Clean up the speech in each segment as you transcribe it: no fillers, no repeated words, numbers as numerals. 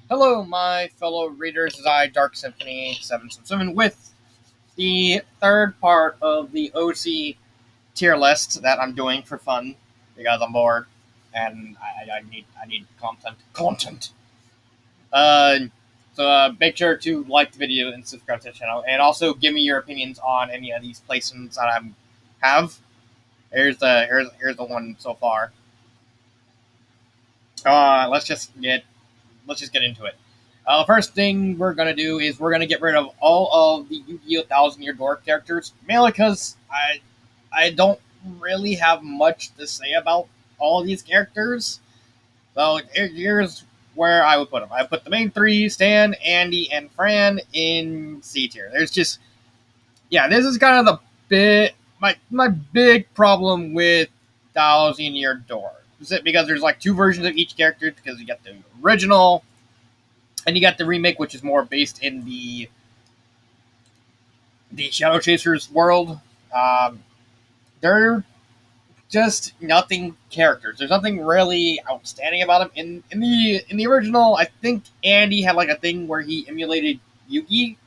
Hello, my fellow readers. This is I, Dark Symphony 777, with the third part of the OC tier list that I'm doing for fun because I'm bored and I need content. Content. Uh, so make sure to like the video and subscribe to the channel, and also give me your opinions on any of these placements that I have. Here's the one so far. Uh, let's just get let's just get into it. First thing we're gonna do is we're gonna get rid of all of the Yu-Gi-Oh! Thousand Year Door characters, mainly because I don't really have much to say about all of these characters. So here's where I would put them. I put the main three: Stan, Andy, and Fran in C tier. There's just this is kind of the bit my big problem with Thousand Year Door. Is it because there's like two versions of each character? Because you got the original and you got the remake, which is more based in the Shadow Chasers world. Um, they're just nothing characters. There's nothing really outstanding about them. In the original, I think Andy had like a thing where he emulated Yugi.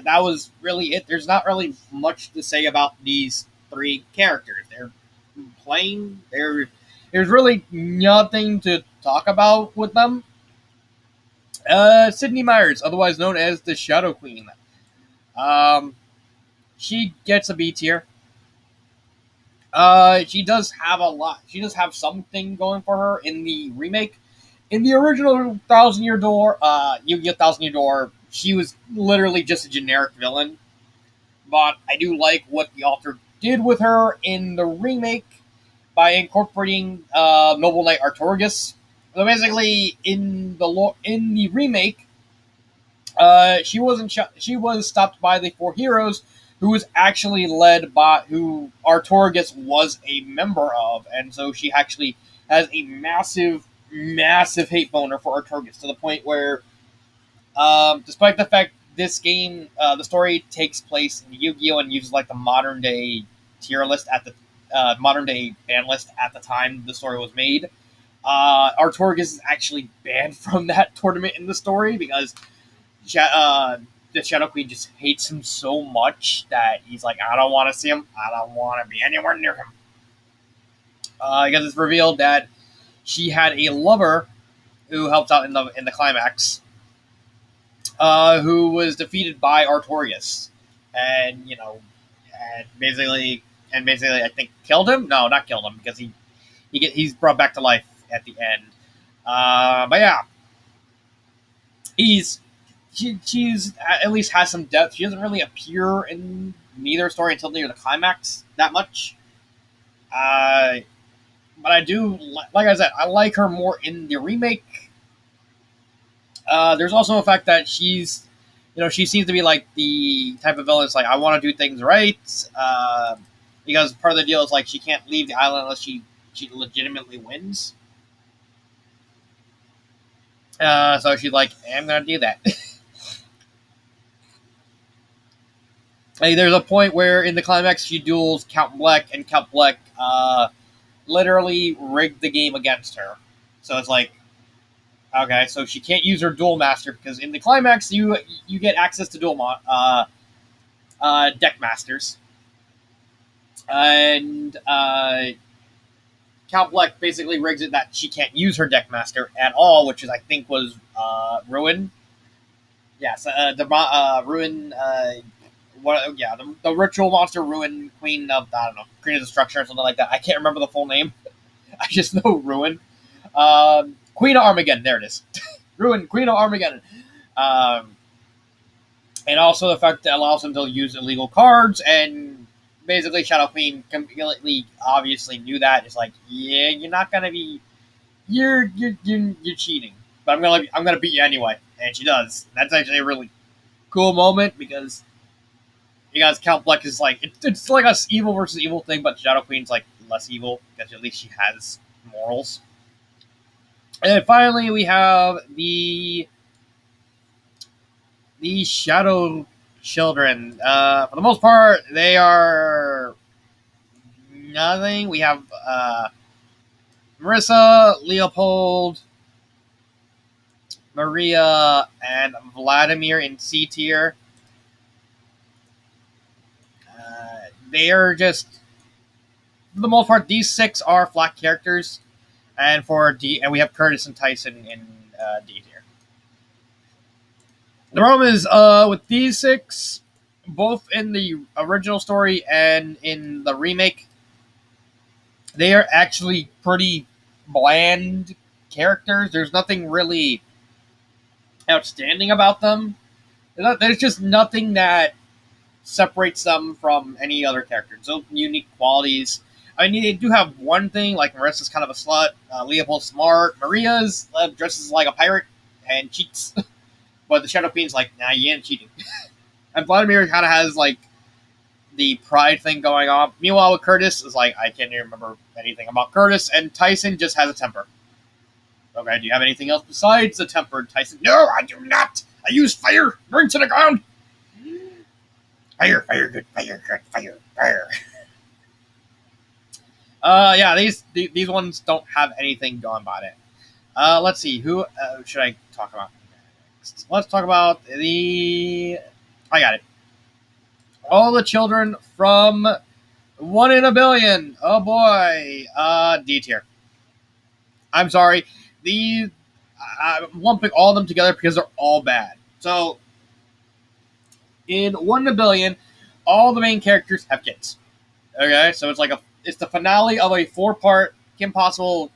That was really it. There's not really much to say about these three characters. They're plain. There's really nothing to talk about with them. Sydney Myers, otherwise known as the Shadow Queen. Um, she gets a B tier. She does have a lot. She does have something going for her in the remake. In the original Thousand Year Door, Yu-Gi-Oh! Thousand Year Door, she was literally just a generic villain. But I do like what the author did with her in the remake by incorporating Noble Knight Artorigus. So basically, in the remake, she was stopped by the four heroes, who was actually led by who Artorigus was a member of, and so she actually has a massive hate boner for Artorigus to the point where, despite the fact this game, the story takes place in Yu-Gi-Oh and uses like the modern day tier list at the modern day ban list at the time the story was made. Artorigus is actually banned from that tournament in the story because the Shadow Queen just hates him so much that he's like, I don't want to see him. I don't want to be anywhere near him. Because it's revealed that she had a lover who helped out in the climax, who was defeated by Artorias, and and basically, I think killed him. No, not killed him because he's brought back to life at the end. But yeah, he's she's at least has some depth. She doesn't really appear in neither story until near the climax that much. Uh, but I do, like I said, I like her more in the remake. There's also the fact that she seems to be like the type of villain that's like, I want to do things right. Because part of the deal is like she can't leave the island unless she legitimately wins. So she's like, I'm gonna do that. Like, there's a point where in the climax she duels Count Black, and Count Black literally rigged the game against her. So it's like, okay, so she can't use her duel master because in the climax you get access to deck masters, and Count Black basically rigs it that she can't use her deck master at all, which is I think was Ruin. Yes, Ruin. The ritual monster Ruin, Queen of, I don't know, Queen of Destruction or something like that. I can't remember the full name. I just know Ruin. Queen of Armageddon. There it is. Ruin, Queen of Armageddon. Um, and also the fact that allows him to use illegal cards, and basically Shadow Queen completely obviously knew that. It's like, yeah, you're not gonna be, you're cheating, but I'm gonna beat you anyway, and she does. That's actually a really cool moment because Count Black is like, it's like a evil versus evil thing, but Shadow Queen's like less evil because at least she has morals. And then finally we have the Shadow Children. For the most part, they are nothing. We have Marissa, Leopold, Maria and Vladimir in C tier. They are just, for the most part, these six are flat characters, and we have Curtis and Tyson in D tier. The problem is, with these six, both in the original story and in the remake, they are actually pretty bland characters. There's nothing really outstanding about them. There's just nothing that separates them from any other character. No unique qualities. I mean, they do have one thing, like Marissa's kind of a slut, Leopold's smart, Maria's dresses like a pirate and cheats, but the Shadow Queen's like, nah, you ain't cheating. And Vladimir kind of has like the pride thing going on. Meanwhile, with Curtis, is like, I can't even remember anything about Curtis, and Tyson just has a temper. Okay, do you have anything else besides the temper, Tyson? No, I do not. I use fire. Burn to the ground. Fire, fire, good, fire. Yeah, these ones don't have anything going about it. Let's see, who should I talk about next? Let's talk about I got it. All the children from 1 in a Billion. Oh boy, D tier. I'm sorry, I'm lumping all of them together because they're all bad. So, in 1 in a Billion, all the main characters have kids. Okay, so it's the finale of a 4-part Kim Possible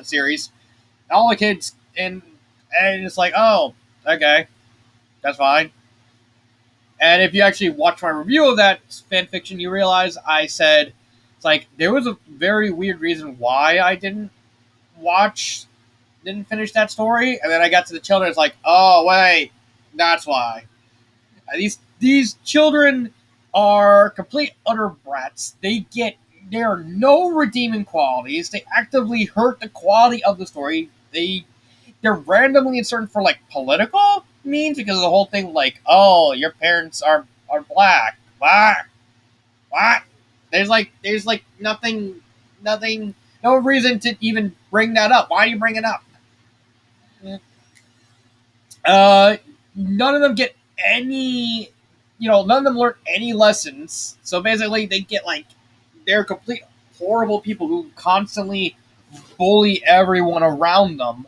series. All the kids and it's like, oh, okay, that's fine. And if you actually watch my review of that fan fiction, you realize I said it's like there was a very weird reason why I didn't finish that story, and then I got to the children. It's like, oh wait, that's why. These children are complete utter brats. There are no redeeming qualities. They actively hurt the quality of the story. They're randomly inserted for like political means because of the whole thing. Like, oh, your parents are black. What? There's nothing, no reason to even bring that up. Why do you bring it up? None of them get any, none of them learn any lessons. So basically, they get they're complete horrible people who constantly bully everyone around them,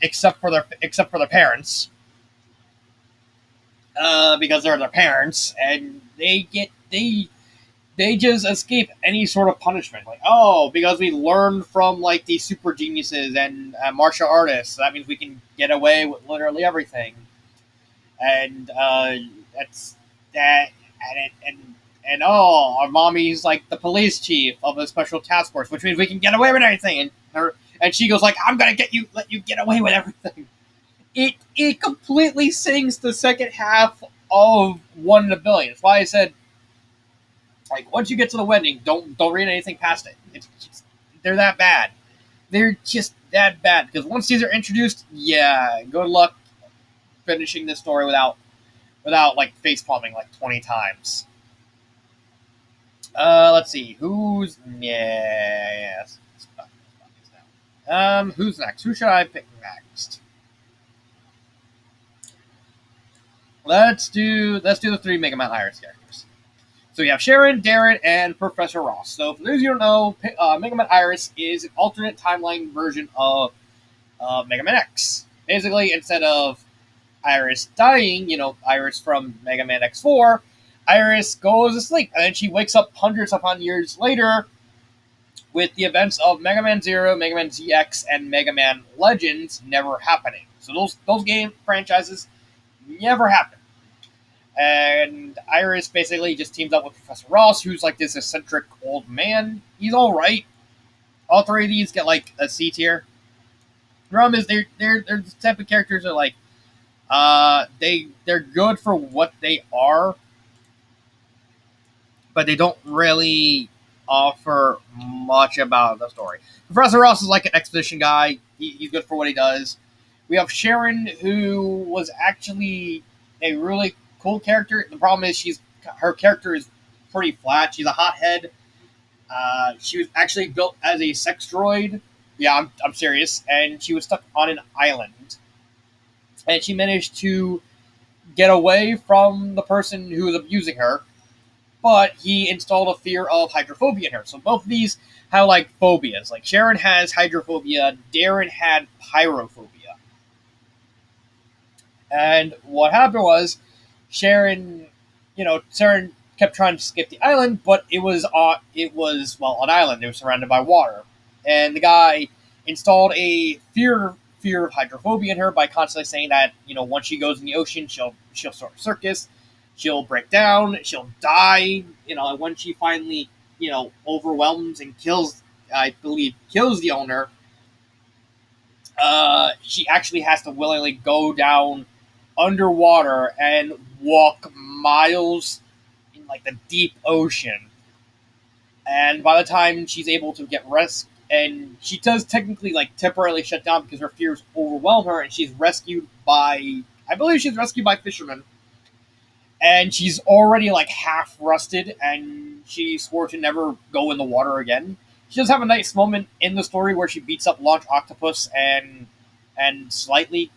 except for their parents, because they're their parents, and they just escape any sort of punishment. Like, oh, because we learned from these super geniuses and martial artists, that means we can get away with literally everything. And that's that, and oh, our mommy's like the police chief of a special task force, which means we can get away with anything. And she goes like, I'm gonna let you get away with everything. It completely sinks the second half of 1 in a Billion. That's why I said, once you get to the wedding, don't read anything past it. They're that bad. They're just that bad, because once these are introduced, yeah, good luck finishing this story without face palming 20 times. Let's see, who's yes. Who's next? Who should I pick next? Let's do the 3 Mega Man Iris characters. So we have Sharon, Darren, and Professor Ross. So for those of you who don't know, Mega Man Iris is an alternate timeline version of Mega Man X. Basically, instead of Iris dying, Iris from Mega Man X4, Iris goes to sleep, and then she wakes up hundreds upon years later with the events of Mega Man Zero, Mega Man ZX, and Mega Man Legends never happening. So those game franchises never happen. And Iris basically just teams up with Professor Ross, who's this eccentric old man. He's all right. All 3 of these get a C tier. The problem is they're the type of characters that they're good for what they are, but they don't really offer much about the story. Professor Ross is an exposition guy. He's good for what he does. We have Sharon, who was actually a really cool character. The problem is her character is pretty flat. She's a hothead. She was actually built as a sex droid Yeah, I'm serious. And she was stuck on an island, and she managed to get away from the person who was abusing her. But he installed a fear of hydrophobia in her. So both of these have like phobias. Like Sharon has hydrophobia, Darren had pyrophobia. And what happened was Sharon, Sharon kept trying to skip the island, but it was an island. It was surrounded by water, and the guy installed a fear of hydrophobia in her by constantly saying that once she goes in the ocean, she'll start a circus, she'll break down, she'll die. And when she finally overwhelms and kills, I believe, kills the owner. She actually has to willingly go down underwater and walk miles in like the deep ocean. And by the time she's able to get rest, and she does technically like temporarily shut down because her fears overwhelm her, and she's rescued by, I believe she's rescued by fishermen, and she's already like half rusted, and she swore to never go in the water again. She does have a nice moment in the story where she beats up Launch Octopus and slightly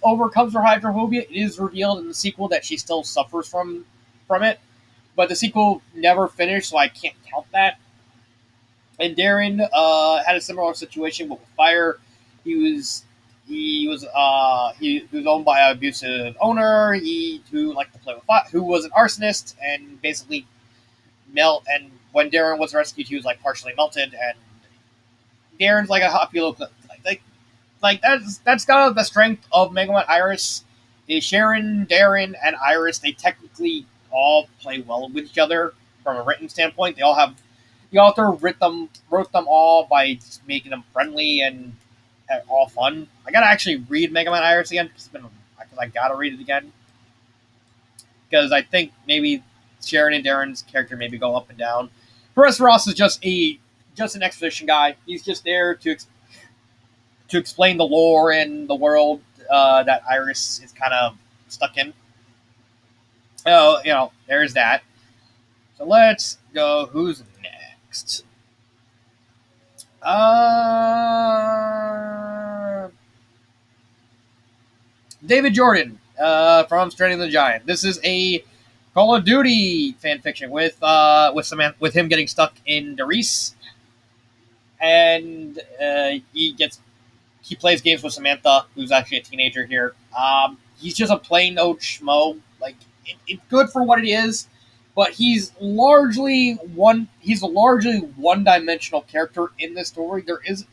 overcomes her hydrophobia. It is revealed in the sequel that she still suffers from it, but the sequel never finished, so I can't count that. And Darren had a similar situation, but with fire. He was owned by an abusive owner. Who liked to play with fire, who was an arsonist, and basically melt. And when Darren was rescued, he was like partially melted. And Darren's like a happy little like that's kind of the strength of Mega Man Iris. Is Sharon, Darren, and Iris, they technically all play well with each other from a written standpoint. They all have the author wrote them all by just making them friendly and all fun. I gotta actually read Mega Man Iris again because I gotta read it again because I think maybe Sharon and Darren's character maybe go up and down. Perez Ross is just an exposition guy. He's just there to explain the lore and the world that Iris is kind of stuck in. Oh, there's that. So let's go. Who's next? David Jordan from Stranding the Giant. This is a Call of Duty fan fiction with Samantha, with him getting stuck in Darice, and he plays games with Samantha, who's actually a teenager here. He's just a plain old schmo. Like it's good for what it is, but he's largely one dimensional character in this story.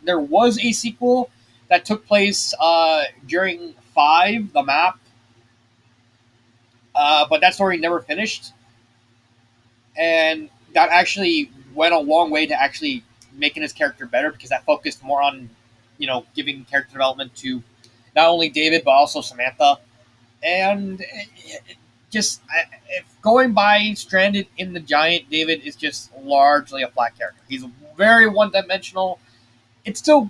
There was a sequel that took place during 5, the map, but that story never finished, and that actually went a long way to actually making his character better because that focused more on giving character development to not only David but also Samantha. And just if going by Stranded in the Giant, David is just largely a flat character. He's very one dimensional. He's still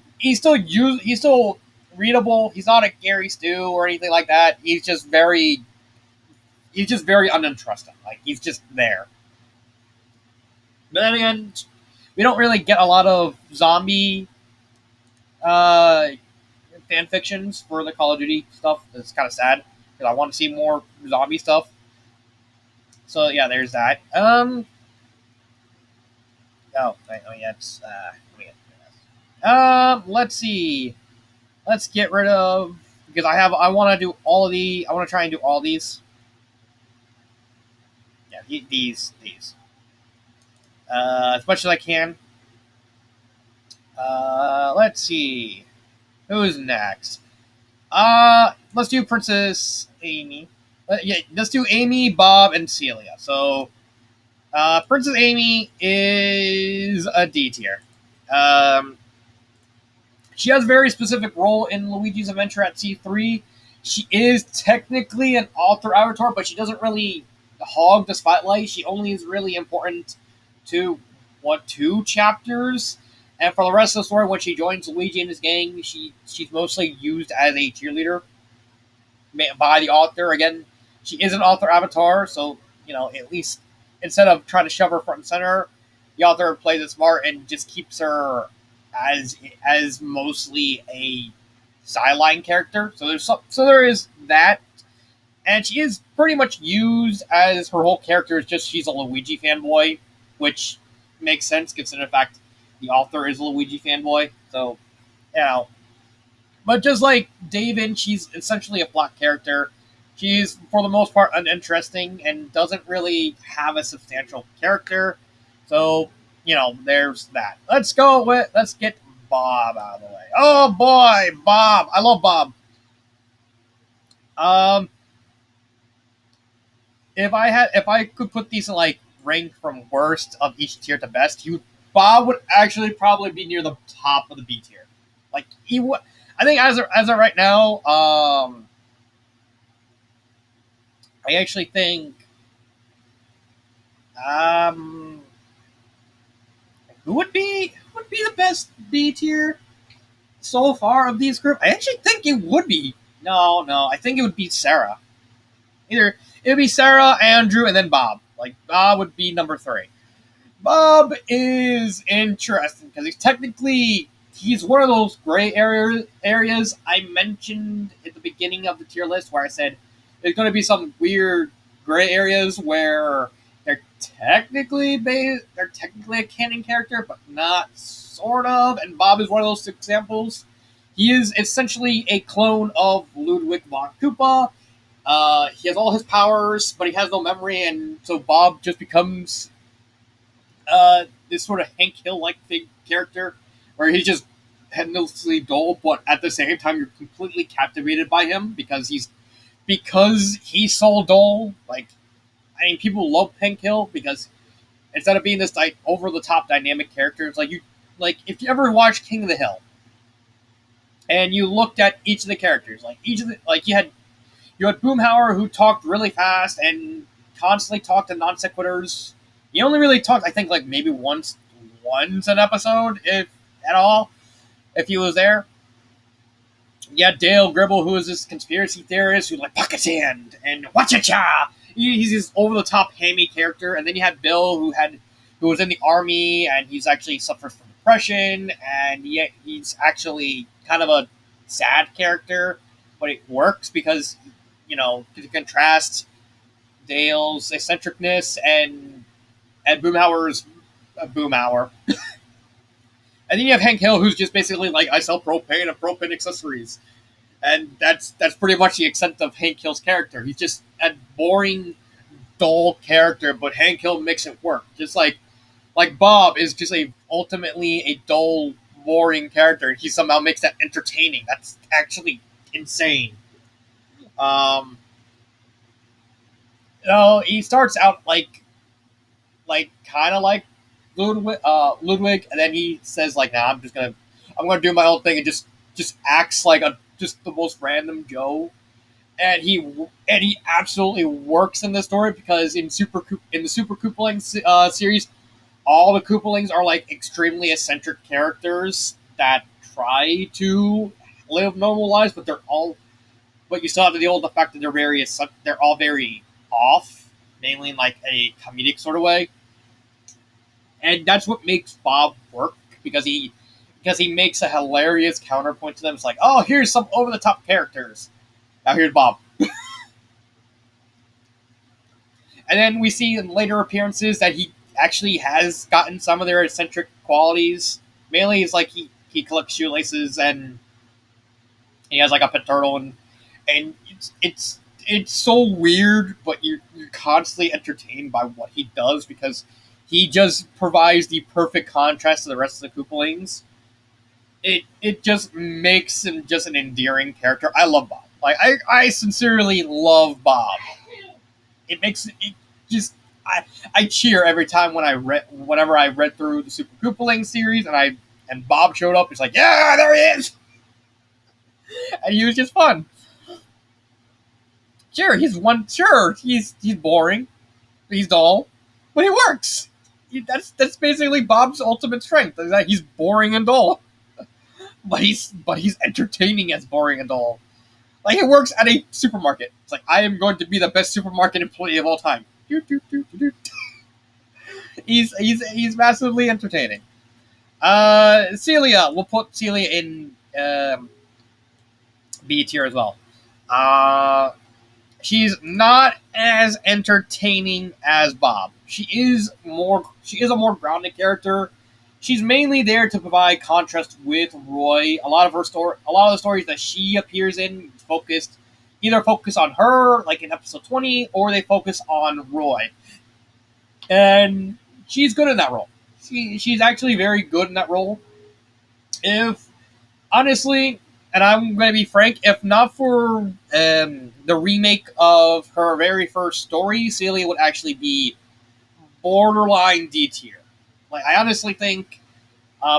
readable. He's not a Gary Stu or anything like that. He's just very uninteresting. Like he's just there. But then again, we don't really get a lot of zombie uh, fan fictions for the Call of Duty stuff. It's kind of sad because I want to see more zombie stuff. So yeah, there's that. Yeah, it's let's see. Let's get rid of because I want to do all of the. I want to try and do all these. Yeah, these as much as I can. Let's see. Who's next? Let's do Princess Amy. Yeah, let's do Amy, Bob, and Celia. So, Princess Amy is a D tier. Um, she has a very specific role in Luigi's Adventure at C3. She is technically an author avatar, but she doesn't really hog the spotlight. She only is really important to 2 chapters. And for the rest of the story, when she joins Luigi and his gang, she's mostly used as a cheerleader by the author. Again, she is an author avatar, so at least instead of trying to shove her front and center, the author plays it smart and just keeps her as mostly a sideline character. So there is that, and she is pretty much used as her whole character is just she's a Luigi fanboy, which makes sense considering the fact the author is a Luigi fanboy. So you know, but just like David, she's essentially a flat character. She's for the most part uninteresting and doesn't really have a substantial character. So there's that. Let's get Bob out of the way. Oh boy, Bob! I love Bob. Um, if I could put these in like rank from worst of each tier to best, Bob would actually probably be near the top of the B tier. Like he would, I think as of right now, I actually think um, who would be the best B tier so far of these group? I actually think it would be no, I think it would be Sarah. Either it would be Sarah, Andrew, and then Bob. Like Bob would be number three. Bob is interesting because he's one of those gray areas I mentioned at the beginning of the tier list where I said there's going to be some weird gray areas where they're technically a canon character, but not sort of. And Bob is one of those examples. He is essentially a clone of Ludwig von Koopa. He has all his powers, but he has no memory, and so Bob just becomes this sort of Hank Hill like character where he's just endlessly dull, but at the same time you're completely captivated by him because he's so dull. Like, I mean, people love Hank Hill because instead of being this like over the top dynamic character, it's like if you ever watched King of the Hill and you looked at each of the characters, like you had Boomhauer who talked really fast and constantly talked in non sequiturs. He only really talked, I think, like maybe once an episode, if at all, if he was there. You had Dale Gribble, who is this conspiracy theorist who's like pocket sand and wacha-cha. He's this over the top hammy character, and then you had Bill, who was in the army, and he's actually suffers from depression, and he's actually kind of a sad character, but it works because to contrast Dale's eccentricness and Boomhauer's Boomhauer. And then you have Hank Hill, who's just basically like, I sell propane and propane accessories. And that's pretty much the extent of Hank Hill's character. He's just a boring, dull character, but Hank Hill makes it work. Just like Bob is just ultimately a dull, boring character, and he somehow makes that entertaining. That's actually insane. He starts out kind of like Ludwig, and then he says like, "Nah, I'm gonna do my own thing," and just acts like just the most random Joe, and he absolutely works in the story because in the Super Koopaling series, all the Koopalings are like extremely eccentric characters that try to live normal lives, but you still have to deal with the fact that they're all very off, mainly in like a comedic sort of way. And that's what makes Bob work because he makes a hilarious counterpoint to them. It's like, oh, here's some over the top characters. Now here's Bob. And then we see in later appearances that he actually has gotten some of their eccentric qualities. Mainly, it's like he collects shoelaces and he has like a pet turtle, and it's so weird, but you're constantly entertained by what he does because he just provides the perfect contrast to the rest of the Koopalings. It just makes him just an endearing character. I love Bob. Like I sincerely love Bob. It makes it just I cheer every time whenever I read through the Super Koopaling series and Bob showed up. It's like, yeah, there he is, and he was just fun. Sure, he's boring, he's dull, but he works. That's basically Bob's ultimate strength, is that he's boring and dull. But he's entertaining as boring and dull. Like, he works at a supermarket. It's like, I am going to be the best supermarket employee of all time. He's massively entertaining. Celia, we'll put Celia in B tier as well. Uh, she's not as entertaining as Bob. She is a more grounded character. She's mainly there to provide contrast with Roy. A lot of the stories that she appears in either focus on her, like in episode 20, or they focus on Roy. And she's good in that role. She's actually very good in that role. If honestly, and I'm going to be frank, if not for the remake of her very first story, Celia would actually be borderline D tier. Like, I honestly think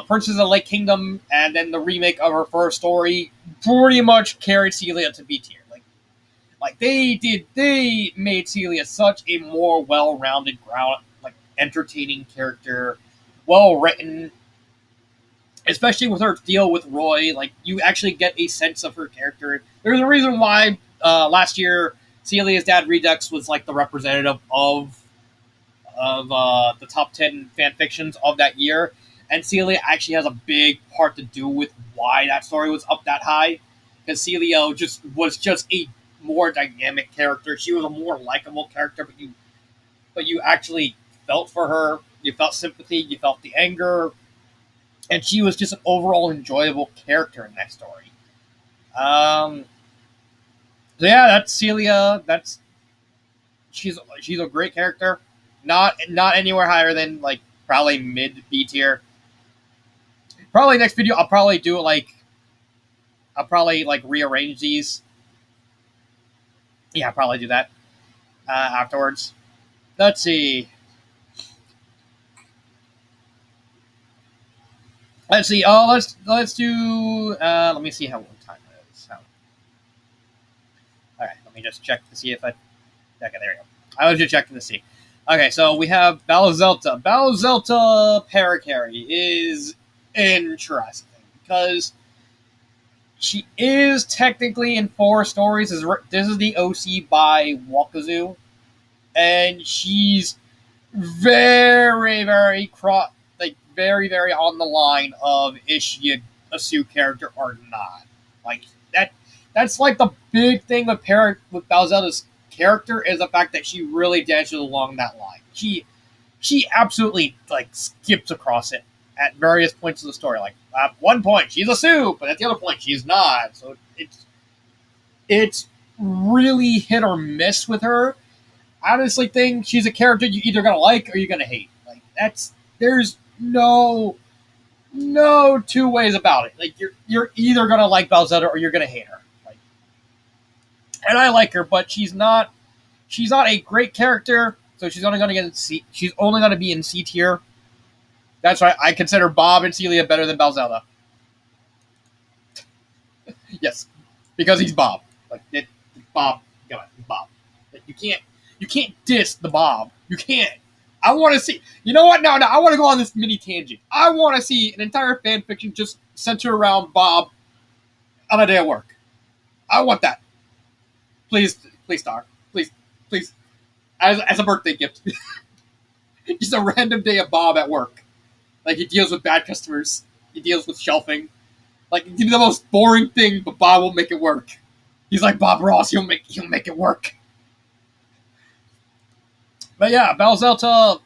Princess of the Lake Kingdom and then the remake of her first story pretty much carried Celia to B tier. Like they made Celia such a more well-rounded, entertaining character, well written, especially with her deal with Roy. Like, you actually get a sense of her character. There's a reason why last year Celia's dad Redux was like the representative of the top 10 fan fictions of that year, and Celia actually has a big part to do with why that story was up that high. Because Celia was just a more dynamic character. She was a more likable character, but you actually felt for her. You felt sympathy. You felt the anger, and she was just an overall enjoyable character in that story. So yeah, that's Celia. She's a great character. Not anywhere higher than like probably mid B tier. Probably next video I'll probably like rearrange these. Yeah, I'll probably do that afterwards. Let's see. Let's see. Oh, let's do. Let me see how long time it is. All right, let me just check to see if I. Okay, there we go. I was just checking to see. Okay, so we have Zelta. Zelta Paracarry is interesting because she is technically in 4 stories. This is the OC by Wakazu, and she's very, very very, very on the line of is she a Sue character or not? Like that. That's like the big thing with Zelta's character is the fact that she really dances along that line. She absolutely like skips across it at various points of the story. Like at one point she's a Sue, but at the other point she's not. So it's really hit or miss with her. I honestly think she's a character you either gonna like or you're gonna hate. Like there's no two ways about it. Like you're either gonna like Zelta or you're gonna hate her. Like, and I like her, but she's not a great character. So she's only gonna get in C. She's only gonna be in C tier. That's why I consider Bob and Celia better than Zelta. Yes, because he's Bob. Bob. Come on, Bob. Like, you can't diss the Bob. You can't. I want to see. You know what? No. I want to go on this mini tangent. I want to see an entire fan fiction just centered around Bob on a day of work. I want that. Please, Star. Please. As a birthday gift. Just a random day of Bob at work. Like, he deals with bad customers. He deals with shelving. Like, he do the most boring thing, but Bob will make it work. He's like Bob Ross. He'll make it work. But yeah, Zelta.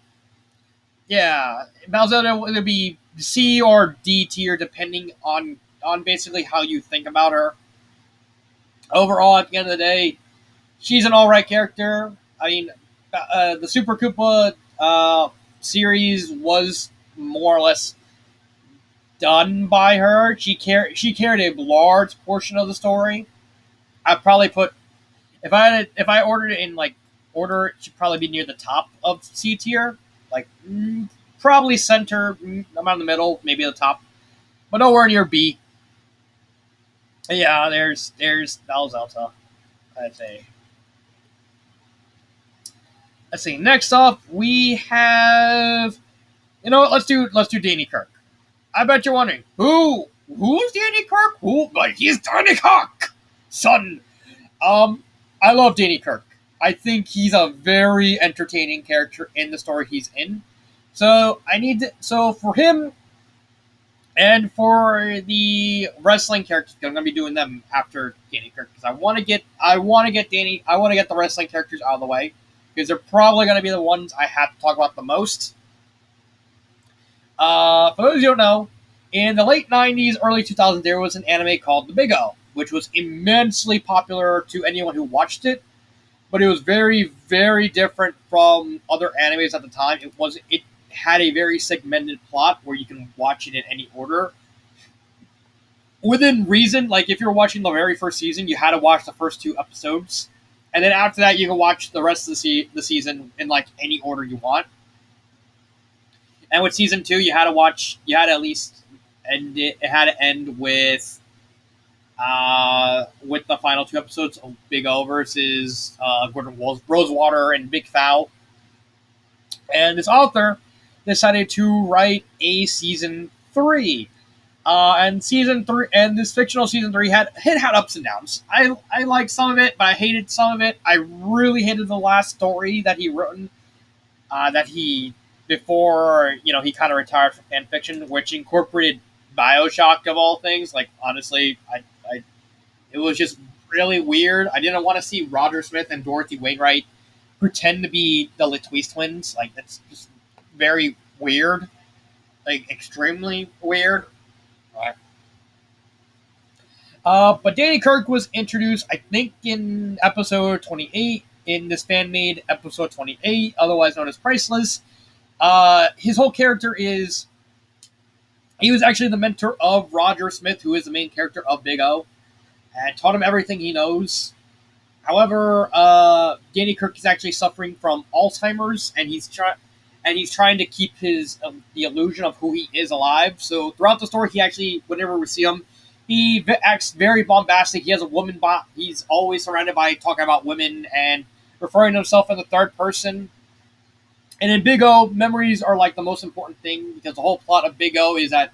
Yeah, Zelta will either be C or D tier depending on basically how you think about her. Overall, at the end of the day, she's an all right character. I mean, the Super Koopa series was more or less done by her. She carried a large portion of the story. I'd probably put if I ordered it in like order, it should probably be near the top of C tier. Like probably center, I'm in the middle, maybe the top, but nowhere near B. Yeah, there's Zelta. I'd say. Let's see. Next up, we have. You know what? Let's do Danny Kirk. I bet you're wondering who's Danny Kirk? Who? Like, he's Danny Kirk, son. I love Danny Kirk. I think he's a very entertaining character in the story he's in. So for him and for the wrestling characters, I'm gonna be doing them after Danny Kirk because I want to get the wrestling characters out of the way because they're probably gonna be the ones I have to talk about the most. For those who don't know, in the late '90s, early 2000s, there was an anime called The Big O, which was immensely popular to anyone who watched it. But it was very, very different from other animes at the time. It had a very segmented plot where you can watch it in any order within reason. Like if you're watching the very first season, you had to watch the first two episodes, and then after that, you can watch the rest of the season in like any order you want. And with season two, you had to at least end it. It had to end with the final two episodes of Big O versus Gordon Rosewater and Big Foul. And this author decided to write a season three. And season three, and this fictional season three had ups and downs. I liked some of it, but I hated some of it. I really hated the last story that he wrote, that he before he kind of retired from fan fiction, which incorporated Bioshock of all things. Like honestly, I it was just really weird. I didn't want to see Roger Smith and Dorothy Wainwright pretend to be the Latwise twins. Like that's just very weird, like extremely weird. But Danny Kirk was introduced, I think, in episode 28, in this fan made episode 28, otherwise known as Priceless. His whole character is. He was actually the mentor of Roger Smith, who is the main character of Big O, and taught him everything he knows. However, Danny Kirk is actually suffering from Alzheimer's, and he's trying to keep his the illusion of who he is alive. So throughout the story, he actually, whenever we see him, he acts very bombastic. He has a woman bot. He's always surrounded by talking about women and referring to himself in the third person. And in Big O, memories are like the most important thing because the whole plot of Big O is that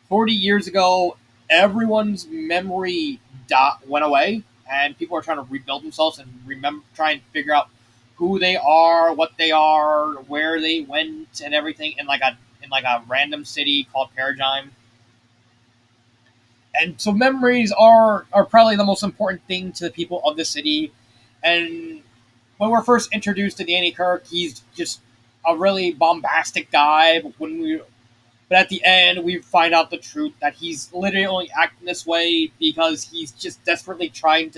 40 years ago, everyone's memory went away, and people are trying to rebuild themselves and try and figure out who they are, what they are, where they went, and everything in like a random city called Paradigm. And so memories are probably the most important thing to the people of the city. And when we're first introduced to Danny Kirk, he's just a really bombastic guy. But at the end, we find out the truth that he's literally only acting this way because he's just desperately trying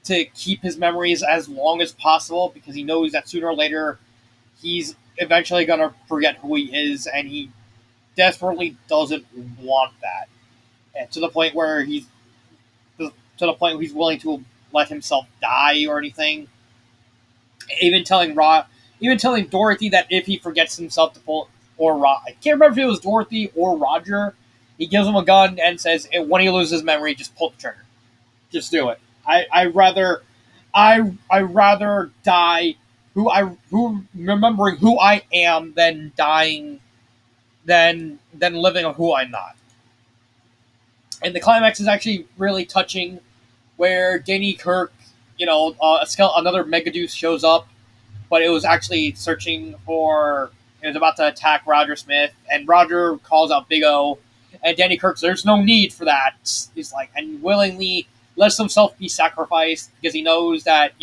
to keep his memories as long as possible because he knows that sooner or later he's eventually going to forget who he is, and he desperately doesn't want that. And to the point where he's willing to let himself die or anything. Even telling Dorothy that if he forgets himself to pull, I can't remember if it was Dorothy or Roger. He gives him a gun and says, when he loses memory, just pull the trigger. Just do it. I rather die who remembering who I am than dying than living on who I'm not. And the climax is actually really touching, where Danny Kirk, another Megaduce shows up, but it was actually searching for. It was about to attack Roger Smith, and Roger calls out Big O, and Danny Kirk says, "There's no need for that." He's like, and willingly lets himself be sacrificed because he knows that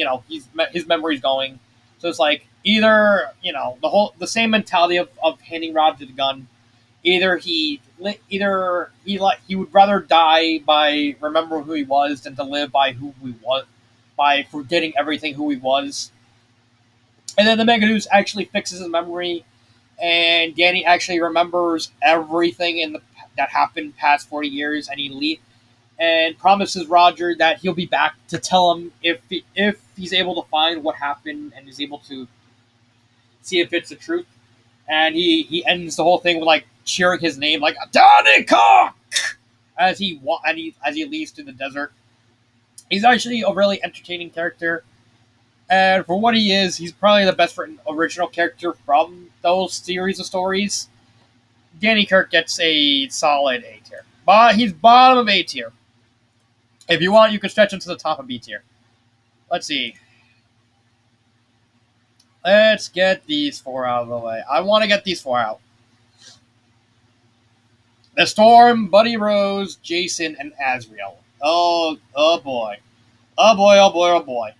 his memory's going. So it's like either the same mentality of handing Roger the gun. Either he would rather die by remembering who he was than to live by who he was, by forgetting everything who he was. And then the Megaduce actually fixes his memory, and Danny actually remembers everything that happened past 40 years, and and promises Roger that he'll be back to tell him if he's able to find what happened and is able to see if it's the truth. And he ends the whole thing with like cheering his name, like Danny Kirk, as he leaves to the desert. He's actually a really entertaining character, and for what he is, he's probably the best written original character from those series of stories. Danny Kirk gets a solid A tier, but he's bottom of A tier. If you want, you can stretch him to the top of B tier. Let's see. Let's get these four out of the way. I want to get these four out. The Storm, Buddy Rose, Jason, and Azrael. Oh boy. Oh boy, oh boy, oh boy.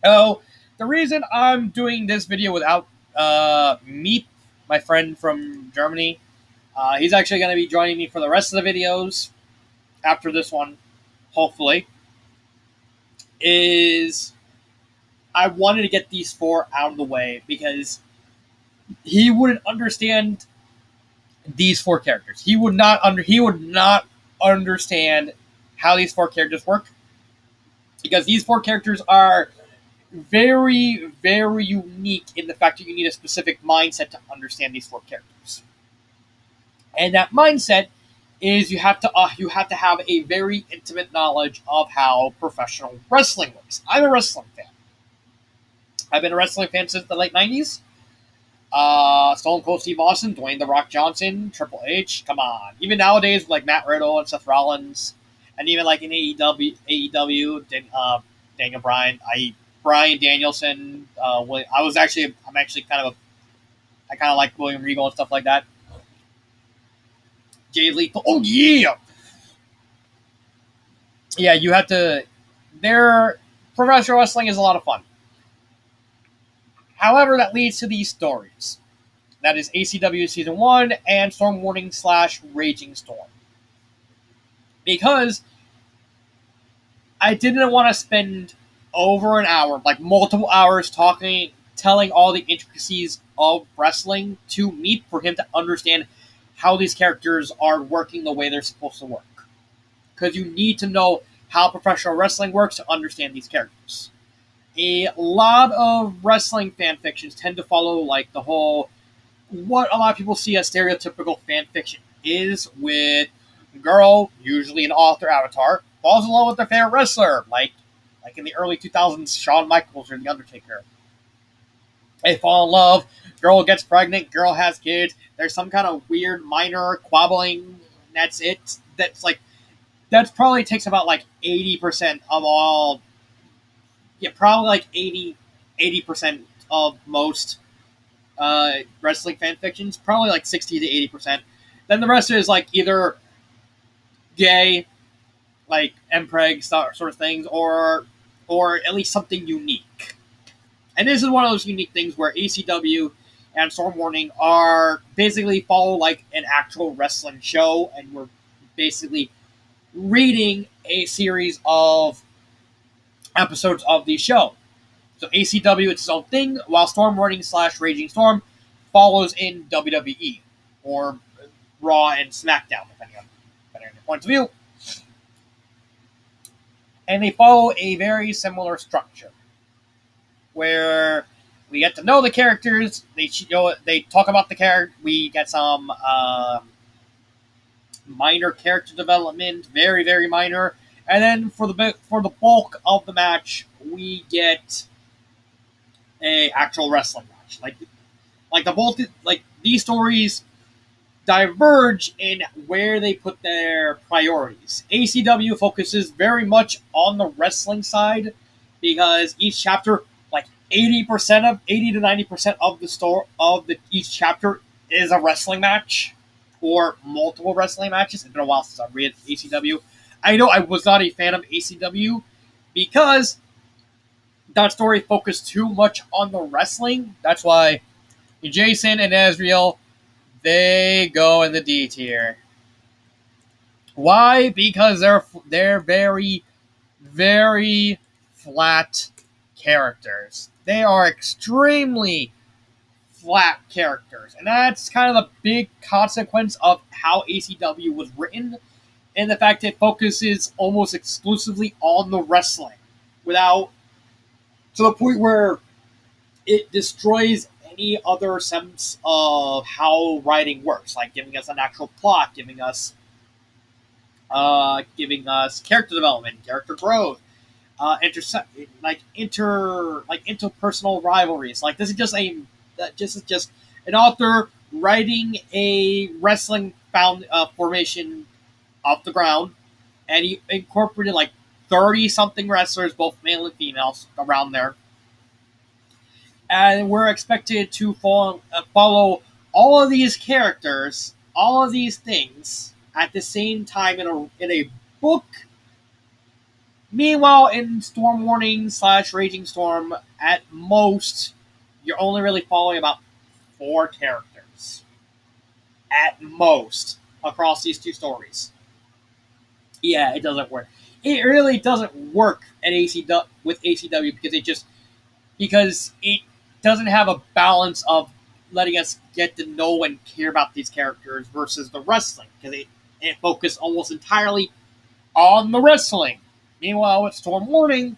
Oh, the reason I'm doing this video without Meep, my friend from Germany, he's actually going to be joining me for the rest of the videos after this one, hopefully, is I wanted to get these four out of the way because he wouldn't understand these four characters. He would not understand how these four characters work because these four characters are very, very unique in the fact that you need a specific mindset to understand these four characters. And that mindset is you have to have a very intimate knowledge of how professional wrestling works. I'm a wrestling fan. I've been a wrestling fan since the late 90s. Stone Cold Steve Austin, Dwayne The Rock Johnson, Triple H, come on. Even nowadays, with like Matt Riddle and Seth Rollins, and even like in AEW, Daniel Bryan, Bryan Danielson. I'm actually I kind of like William Regal and stuff like that. Jay Lethal, oh yeah, yeah. You have to. Their professional wrestling is a lot of fun. However, that leads to these stories. That is ACW Season 1 and Storm Warning / Raging Storm. Because I didn't want to spend over an hour, like multiple hours, telling all the intricacies of wrestling to Meep for him to understand how these characters are working the way they're supposed to work. Because you need to know how professional wrestling works to understand these characters. A lot of wrestling fan fictions tend to follow like the whole what a lot of people see as stereotypical fan fiction is with a girl, usually an author avatar, falls in love with their favorite wrestler, like in the early 2000s, Shawn Michaels or The Undertaker. They fall in love, girl gets pregnant, girl has kids, there's some kind of weird minor quabbling, that's it. That probably takes about like 80% of all, yeah, probably like 80% of most wrestling fan fictions, probably like 60 to 80%. Then the rest is like either gay, like mpreg sort of things, or at least something unique. And this is one of those unique things where ACW and Storm Warning are basically follow like an actual wrestling show, and we're basically reading a series of episodes of the show. So ACW, it's its own thing, while Storm Warning / Raging Storm follows in WWE or Raw and SmackDown, depending on your points of view. And they follow a very similar structure, where we get to know the characters. They talk about the character. We get some minor character development, very very minor, and then for the bulk of the match, we get a actual wrestling match. Like these stories diverge in where they put their priorities. ACW focuses very much on the wrestling side because each chapter, like 80 to 90% of the story of each chapter is a wrestling match or multiple wrestling matches. It's been a while since I've read ACW. I know I was not a fan of ACW because that story focused too much on the wrestling. That's why Jason and Azrael, they go in the D tier. Why? Because they're very, very flat characters. They are extremely flat characters, and that's kind of the big consequence of how ACW was written, and the fact it focuses almost exclusively on the wrestling, without to the point where it destroys any other sense of how writing works, like giving us an actual plot, giving us character development, character growth, interpersonal rivalries. Like this is just an author writing a wrestling formation off the ground, and he incorporated like 30 something wrestlers, both male and females, around there. and we're expected to follow all of these characters, all of these things at the same time in a book. Meanwhile, in Storm Warning / Raging Storm, at most, you're only really following about 4 characters at most across these 2 stories. Yeah, it doesn't work. It really doesn't work at with ACW because it doesn't have a balance of letting us get to know and care about these characters versus the wrestling, because it focused almost entirely on the wrestling. Meanwhile, with Storm Warning,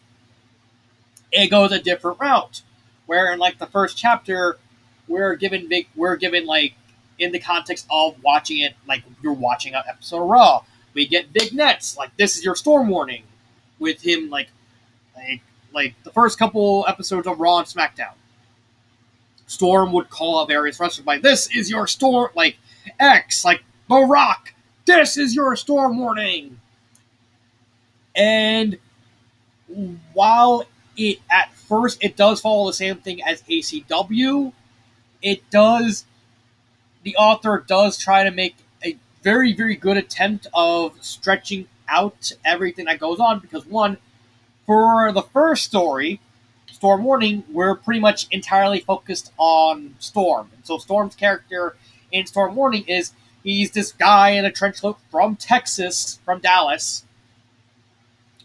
it goes a different route, where in like the first chapter, we're given like in the context of watching it like you're watching an episode of Raw. We get vignettes like this is your Storm Warning, with him like like the first couple episodes of Raw and SmackDown. Storm would call out various wrestlers like, "This is your Storm," like X, like The Rock. "This is your Storm Warning." And while it at first it does follow the same thing as ACW, it does the author does try to make a very very good attempt of stretching out everything that goes on, because one, for the first story, Storm Warning, we're pretty much entirely focused on Storm. And so Storm's character in Storm Warning is he's this guy in a trench coat from Texas, from Dallas,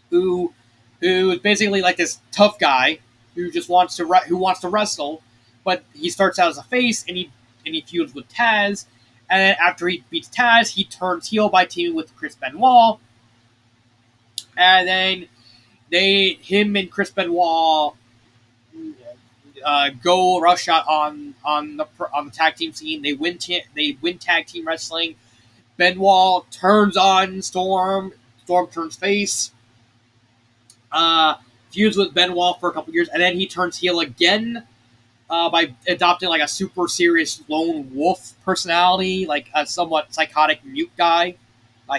who is basically like this tough guy who just wants to wrestle, but he starts out as a face and he feuds with Taz, and after he beats Taz, he turns heel by teaming with Chris Benoit, and then him and Chris Benoit go rush out on the tag team scene. They win tag team wrestling. Benoit turns on Storm. Storm turns face. Feuds with Benoit for a couple years, and then he turns heel again by adopting like a super serious lone wolf personality, like a somewhat psychotic mute guy.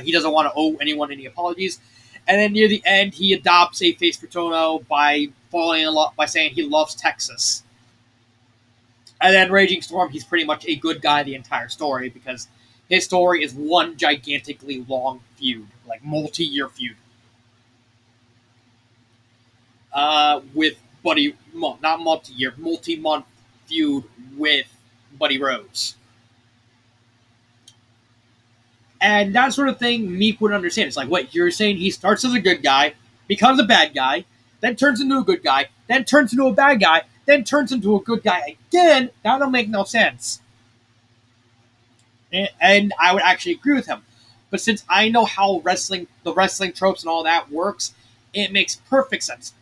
He doesn't want to owe anyone any apologies. And then near the end, he adopts a face persona by falling in love by saying he loves Texas. And then Raging Storm, he's pretty much a good guy the entire story, because his story is one gigantically long feud, like multi-year feud. With Buddy, not multi-year, multi-month feud with Buddy Rose. And that sort of thing, Meek would understand. It's like, wait, you're saying he starts as a good guy, becomes a bad guy, then turns into a good guy, then turns into a bad guy, then turns into a good guy again? That don't make no sense. And I would actually agree with him. But since I know how the wrestling tropes and all that works, it makes perfect sense.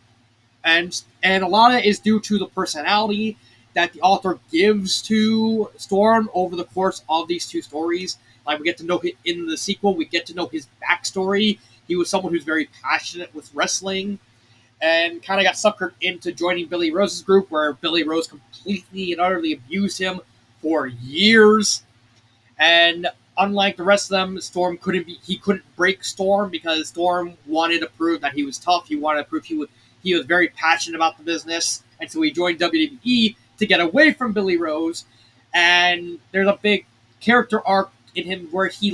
And a lot of it is due to the personality that the author gives to Storm over the course of these 2 stories. Like, we get to know in the sequel, we get to know his backstory. He was someone who's very passionate with wrestling, and kind of got suckered into joining Billy Rose's group, where Billy Rose completely and utterly abused him for years. And unlike the rest of them, he couldn't break Storm, because Storm wanted to prove that he was tough. He wanted to prove he was very passionate about the business, and so he joined WWE to get away from Billy Rose. And there's a big character arc in him where he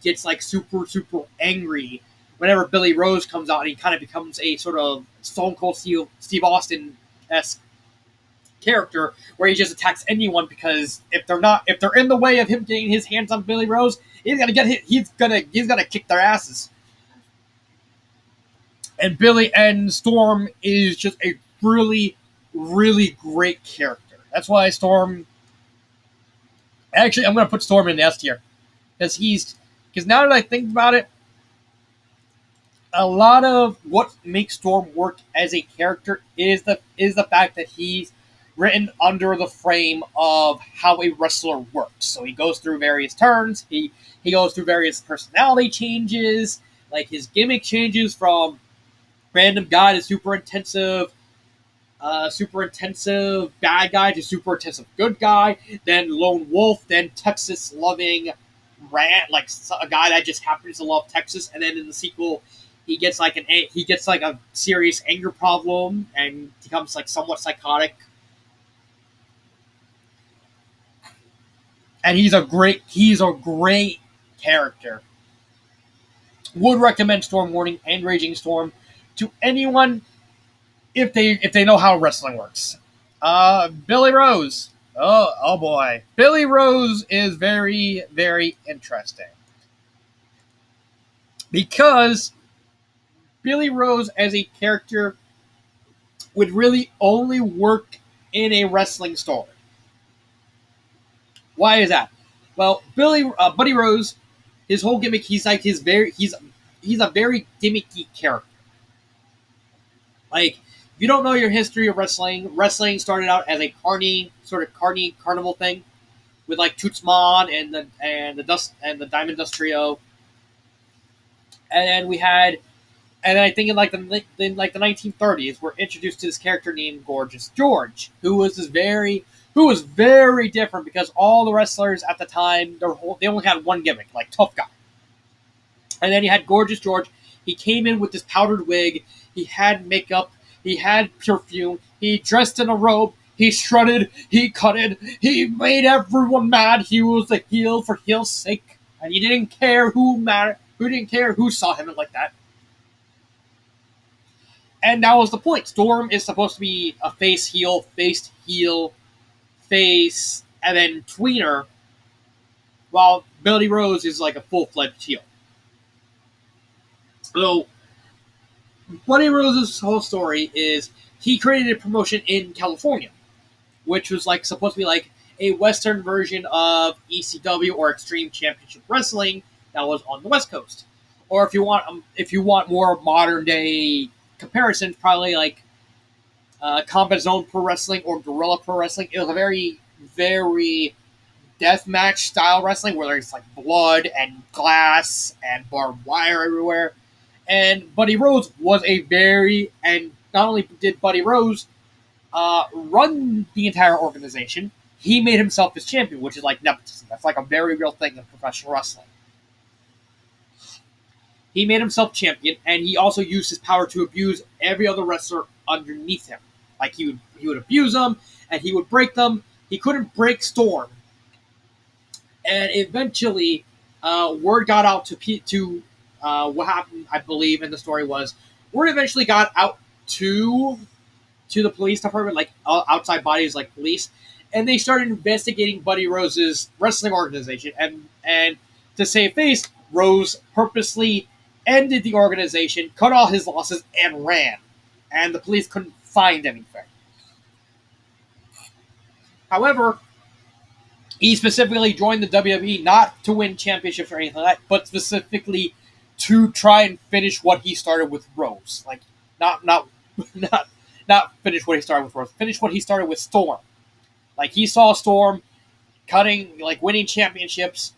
gets like super super angry whenever Billy Rose comes out, and he kind of becomes a sort of Stone Cold Steve Austin-esque character, where he just attacks anyone, because if they're in the way of him getting his hands on Billy Rose, he's gonna kick their asses. And Storm is just a really, really great character. That's why Storm. Actually, I'm going to put Storm in the S tier, because now that I think about it, a lot of what makes Storm work as a character is the fact that he's written under the frame of how a wrestler works. So he goes through various turns. He goes through various personality changes, like his gimmick changes from random guy to super intensive bad guy to super intensive good guy, then lone wolf, then Texas loving rant, like a guy that just happens to love Texas, and then in the sequel he gets like a serious anger problem and becomes like somewhat psychotic and he's a great character. Would recommend Storm Warning and Raging Storm to anyone if they know how wrestling works. Billy Rose. Oh boy, Billy Rose is very very interesting because Billy Rose as a character would really only work in a wrestling story. Why is that? Well, Buddy Rose, his whole gimmick, he's a very gimmicky character. Like, if you don't know your history of wrestling, wrestling started out as a carnival thing with like Tootsmon and the Diamond Dust Trio, and then we had, and then I think in the 1930s, we're introduced to this character named Gorgeous George, who was very different because all the wrestlers at the time they only had one gimmick, like tough guy, and then you had Gorgeous George. He came in with this powdered wig. He had makeup. He had perfume. He dressed in a robe. He strutted. He cutted. He made everyone mad. He was a heel for heel's sake, and he didn't care who mattered. Who didn't care who saw him like that. And that was the point. Storm is supposed to be a face, heel, face, and then tweener, while Billy Rose is like a full-fledged heel. So, Buddy Rose's whole story is he created a promotion in California, which was like supposed to be like a Western version of ECW or Extreme Championship Wrestling that was on the West Coast. Or if you want more modern day comparisons, probably like Combat Zone Pro Wrestling or Guerrilla Pro Wrestling. It was a very, very deathmatch style wrestling where there's like blood and glass and barbed wire everywhere. And Buddy Rose was and not only did Buddy Rose run the entire organization, he made himself his champion, which is like nepotism. That's like a very real thing in professional wrestling. He made himself champion, and he also used his power to abuse every other wrestler underneath him. Like he would abuse them, and he would break them. He couldn't break Storm, and eventually, word got out to what happened. I believe in the story was word eventually got out to the police department, like outside bodies like police, and they started investigating Buddy Rose's wrestling organization. And to save face, Rose purposely ended the organization, cut all his losses, and ran. And the police couldn't find anything. However, he specifically joined the WWE not to win championships or anything like that, but specifically to try and finish what he started with Rose. Like, not not finish what he started with Rose. Finish what he started with Storm. Like, he saw Storm winning championships,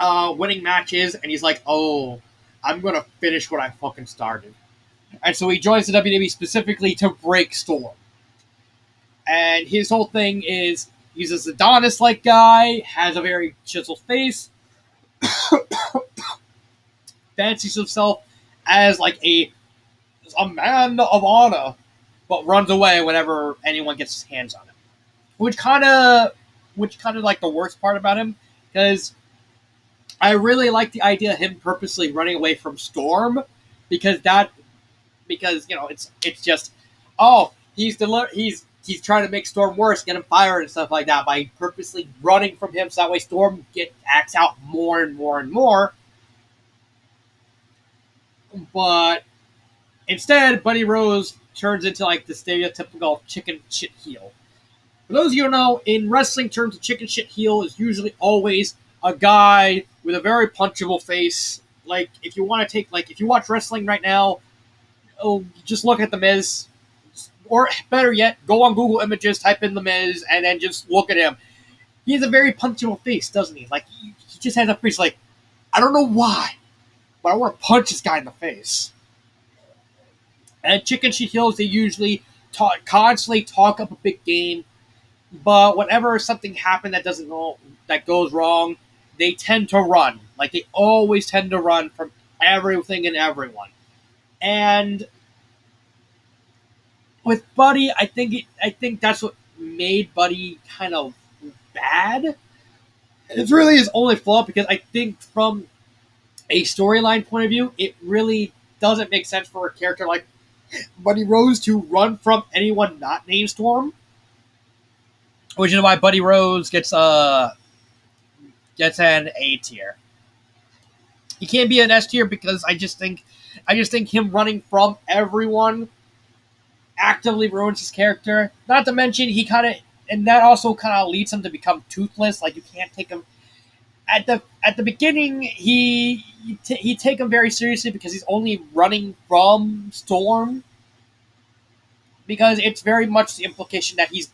winning matches, and he's like, oh, I'm going to finish what I fucking started. And so he joins the WWE specifically to break Storm. And his whole thing is, he's this Adonis-like guy, has a very chiseled face, fancies himself as like a man of honor, but runs away whenever anyone gets his hands on him. Which kind of like the worst part about him, because I really like the idea of him purposely running away from Storm, because it's just, oh, he's trying to make Storm worse, get him fired and stuff like that by purposely running from him, so that way Storm acts out more and more and more. But instead, Buddy Rose turns into like the stereotypical chicken shit heel. For those of you who know, in wrestling terms, a chicken shit heel is usually always a guy with a very punchable face. Like, if you watch wrestling right now, just look at The Miz. Or better yet, go on Google Images, type in The Miz, and then just look at him. He has a very punchable face, doesn't he? Like, he just has a face like, I don't know why, but I want to punch this guy in the face. And chicken shit heels, they usually constantly talk up a big game, but whenever something happens that goes wrong, they tend to run. Like, they always tend to run from everything and everyone. And with Buddy, I think that's what made Buddy kind of bad, It's really his only flaw because I think from a storyline point of view, it really doesn't make sense for a character like Buddy Rose to run from anyone not named Storm, which is why Buddy Rose gets an A tier. He can't be an S tier because I just think him running from everyone actively ruins his character. Not to mention and that also kind of leads him to become toothless. Like you can't take him at the beginning. He take him very seriously because he's only running from Storm. Because it's very much the implication that he's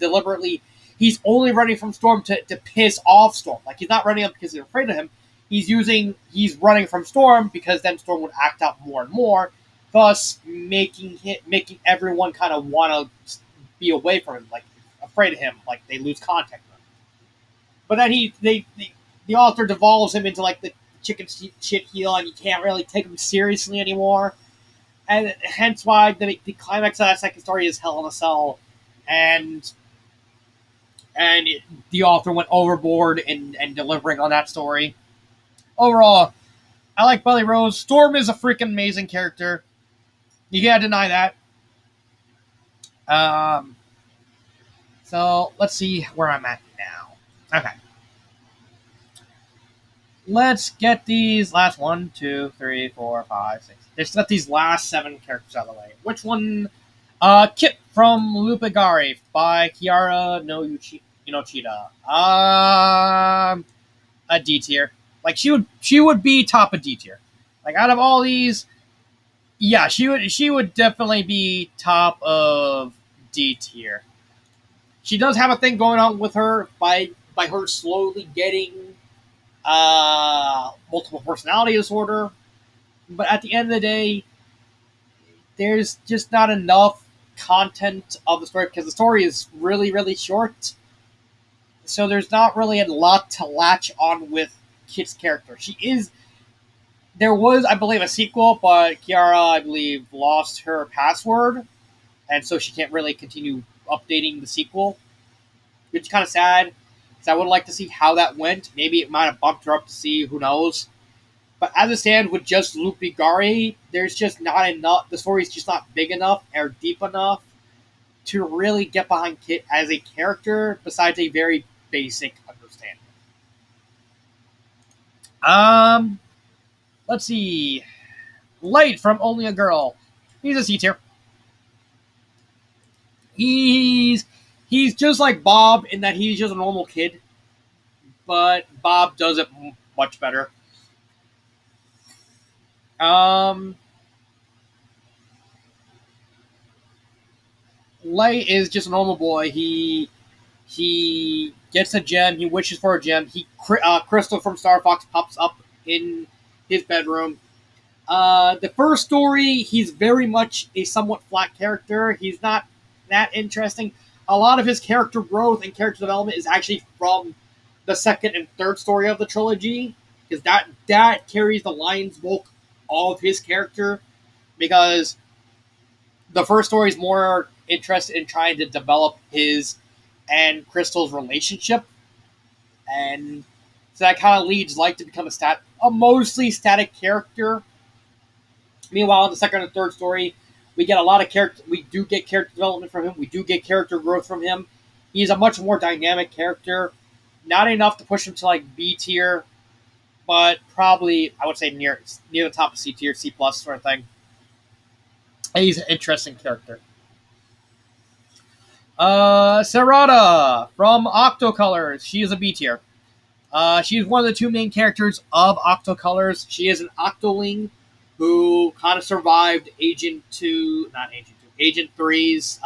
only running from Storm to piss off Storm. Like he's not running up because they're afraid of him. He's running from Storm because then Storm would act out more and more, thus making everyone kind of want to be away from him, like afraid of him, like they lose contact with him. But then the author devolves him into like the chicken shit heel, and you can't really take him seriously anymore. And hence why the climax of that second story is Hell in a Cell, and the author went overboard in delivering on that story. Overall, I like Buddy Rose. Storm is a freaking amazing character. You can't deny that. So let's see where I'm at now. Okay. Let's get these last 1, 2, 3, 4, 5, 6. Let's get these last 7 characters out of the way. Which one? Kip from Lupigari by Kiara no Yunochita. A D tier. Like she would be top of D tier. Like out of all these, yeah, she would definitely be top of D tier. She does have a thing going on with her by her slowly getting multiple personality disorder, but at the end of the day, there's just not enough content of the story because the story is really, really short. So there's not really a lot to latch on with Kit's character. There was, I believe, a sequel, but Kiara, I believe, lost her password, and so she can't really continue updating the sequel, which is kind of sad, because I would like to see how that went. Maybe it might have bumped her up to see, who knows. But as it stands with just Lupigari, there's just not enough, the story's just not big enough or deep enough to really get behind Kit as a character, besides a very basic understanding. Let's see. Light from Only a Girl. He's a C tier. He's just like Bob in that he's just a normal kid, but Bob does it much better. Light is just a normal boy. He gets a gem. He wishes for a gem. Crystal from Star Fox pops up in his bedroom. The first story, he's very much a somewhat flat character. He's not that interesting. A lot of his character growth and character development is actually from the second and third story of the trilogy, because that carries the lion's bulk of his character. Because the first story is more interested in trying to develop his and Crystal's relationship, and so that kind of leads Light to become a mostly static character. Meanwhile, in the second and third story, we get a lot of character. We do get character development from him. We do get character growth from him. He's a much more dynamic character. Not enough to push him to like B tier, but probably I would say near the top of C tier, C plus sort of thing. And he's an interesting character. Serrata from Octocolors. She is a B tier. She is one of the 2 main characters of Octocolors. She is an Octoling who kind of survived Agent 3's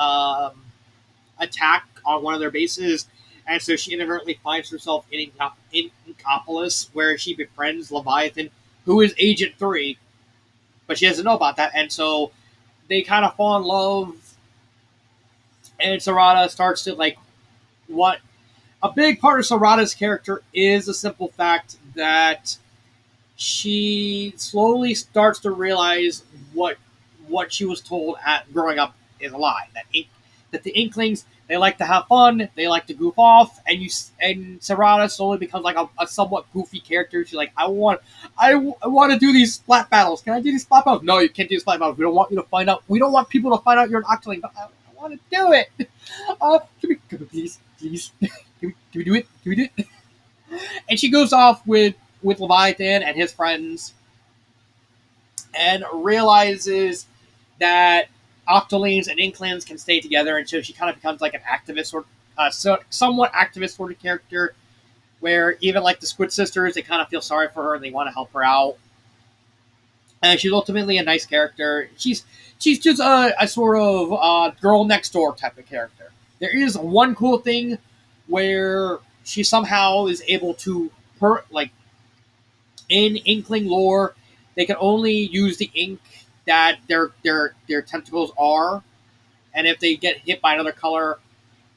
attack on one of their bases, and so she inadvertently finds herself in Inkopolis, where she befriends Leviathan, who is Agent 3, but she doesn't know about that, and so they kind of fall in love, and Serrata starts to, like, what... A big part of Serrata's character is the simple fact that she slowly starts to realize what she was told at growing up is a lie. that the Inklings, they like to have fun, they like to goof off, and Serrata slowly becomes like a somewhat goofy character. She's like, I want to do these splat battles. Can I do these splat battles? No, you can't do splat battles. We don't want you to find out. We don't want people to find out you're an Octoling, but I want to do it. Can we please, please, can we do it? Can we do it? And she goes off with Leviathan and his friends, and realizes that Octolings and Inklings can stay together, and so she kind of becomes like an activist or somewhat activist sort of character, where even like the Squid Sisters, they kind of feel sorry for her and they want to help her out. And she's ultimately a nice character. She's just a sort of girl next door type of character. There is one cool thing where she somehow is able to, in Inkling lore, they can only use the ink that their tentacles are, and if they get hit by another color,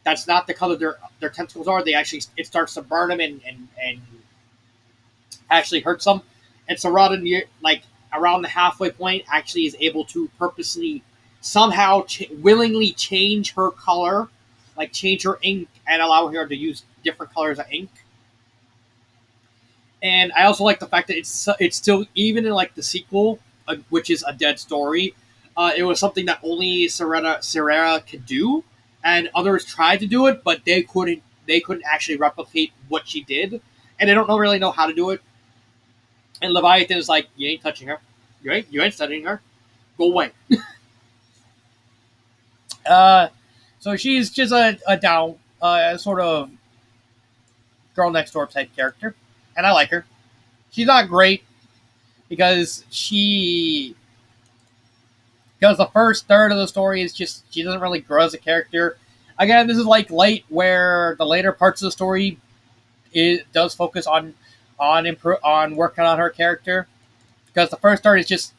that's not the color their tentacles are. It starts to burn them and actually hurts them. And Serrata, like around the halfway point, actually is able to purposely somehow willingly change her color, like change her ink and allow her to use different colors of ink. And I also like the fact that it's still, even in like the sequel, which is a dead story, it was something that only Serrata could do, and others tried to do it, but they couldn't actually replicate what she did, and they don't really know how to do it. And Leviathan is like, you ain't touching her, you ain't studying her, go away. So she's just a down sort of girl next door type character, and I like her. She's not great because the first third of the story is just, she doesn't really grow as a character. Again, this is like Light, where the later parts of the story does focus on working on her character, because the first third is just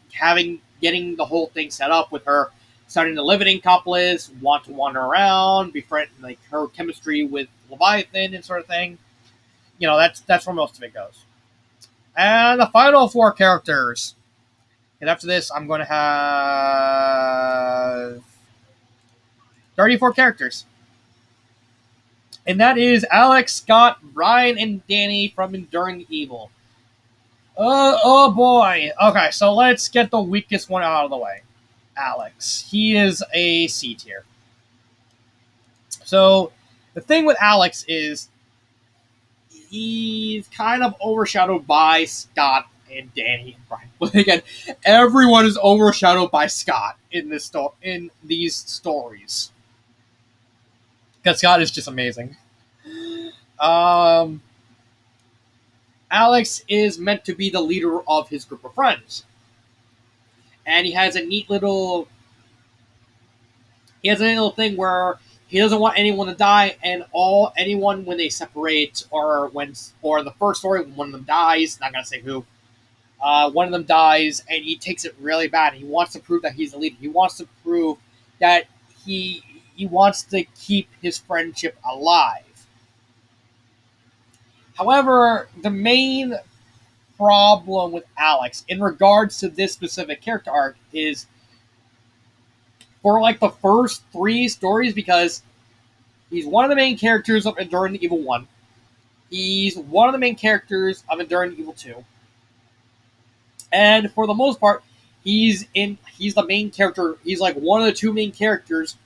getting the whole thing set up with her starting to live in Inkopolis, want to wander around, befriend, like her chemistry with Leviathan and sort of thing. That's where most of it goes. And the final 4 characters. And after this, I'm going to have 34 characters. And that is Alex, Scott, Brian, and Danny from Enduring the Evil. Oh boy. Okay, so let's get the weakest one out of the way. Alex. He is a C tier. So, the thing with Alex is he's kind of overshadowed by Scott and Danny and Brian. But again, everyone is overshadowed by Scott in these stories, because Scott is just amazing. Alex is meant to be the leader of his group of friends, and he has a neat little thing where he doesn't want anyone to die, and anyone when they separate, or in the first story when one of them dies, not gonna say who, one of them dies, and he takes it really bad. He wants to prove that he's the leader. He wants to prove that he wants to keep his friendship alive. However, the main problem with Alex in regards to this specific character arc is, for like the first 3 stories, because he's one of the main characters of Enduring the Evil 1. He's one of the main characters of Enduring the Evil 2. And for the most part, he's the main character. He's like one of the 2 main characters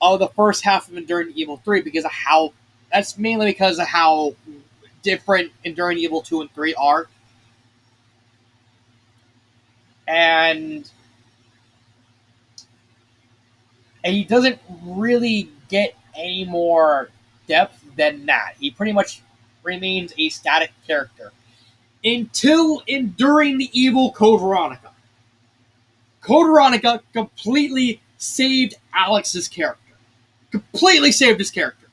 of the first half of Enduring the Evil 3, because of how, that's mainly because of how different Enduring the Evil 2 and 3 are. And he doesn't really get any more depth than that. He pretty much remains a static character until Enduring the Evil Code Veronica. Code Veronica completely saved Alex's character. Completely saved his character.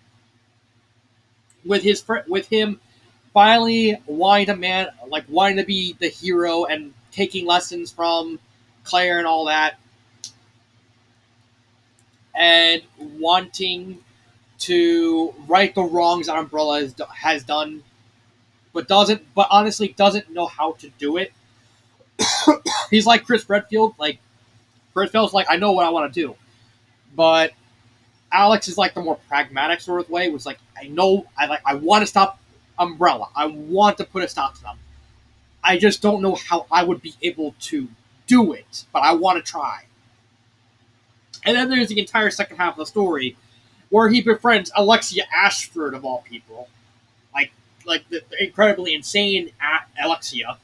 With him finally wanting to be the hero and taking lessons from Claire and all that, and wanting to right the wrongs that Umbrella has done, but honestly doesn't know how to do it. He's like Chris Redfield. Like, Chris Redfield's like, I know what I want to do, but Alex is like the more pragmatic sort of way. Was like, I want to stop Umbrella. I want to put a stop to them. I just don't know how I would be able to do it, but I want to try. And then there's the entire second half of the story where he befriends Alexia Ashford of all people, like the incredibly insane Alexia,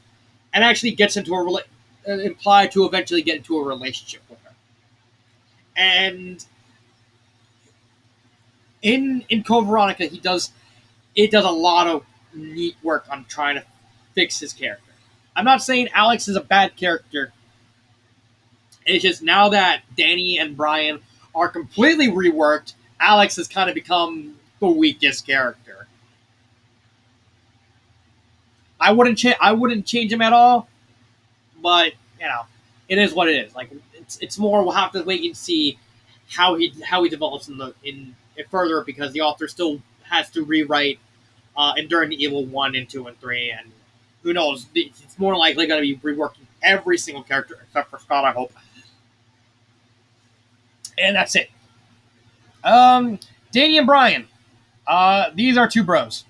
and actually gets into implied to eventually get into a relationship with her. And in Code Veronica, he does a lot of neat work on trying to fix his character. I'm not saying Alex is a bad character. It's just now that Danny and Brian are completely reworked, Alex has kind of become the weakest character. I wouldn't change him at all, but it is what it is. Like it's more we'll have to wait and see how he develops in it further, because the author still has to rewrite Enduring the Evil 1 and 2 and 3, and who knows? It's more likely going to be reworking every single character except for Scott, I hope. And that's it. Danny and Brian. These are two bros.